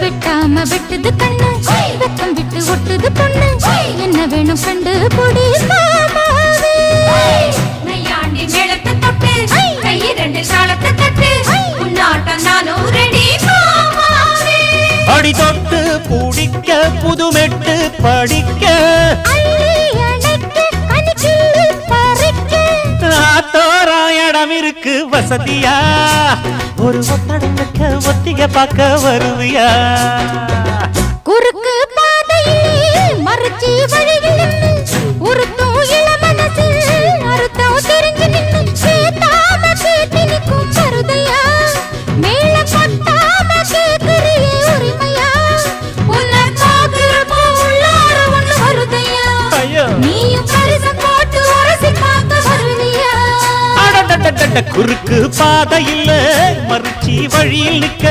வெட்டாம வெட்டுது கண்ணு வெக்கம் விட்டு ஒட்டுது பொண்ணு என்ன வேணும் கண்டு பொடி மாமாவே நையாண்டி மேளத்தை தொட்டு கை ரெண்டு சாலத்தை தட்டு உன்னாட்டம் நானும் ரெடி மாமாவே அடி தொட்டு பூடிக்க புதுமெட்டு படிக்க இடம் இருக்கு வசதியா ஒரு ஒத்தடக்க ஒத்திக பார்க்க வருவியா குறுக்கு பாதையிலே மறுச்சி வழியில் உருத்தும் இளமனசில் அறுத்தம் தெரிஞ்சு நின்று சேத்தாம கேட்டு நிற்கும் மருதையா மேல கொட்டாம கேட்கிறியே உரிமையா உன்னை பார்க்கிறப்போ உள்ளார ஒண்ணு வருதையா நீயும் பரிசம் போட்டு உரசி பார்க்க வருவியா குறுக்கு பாதையில் மறுச்சி வழியில் நிற்க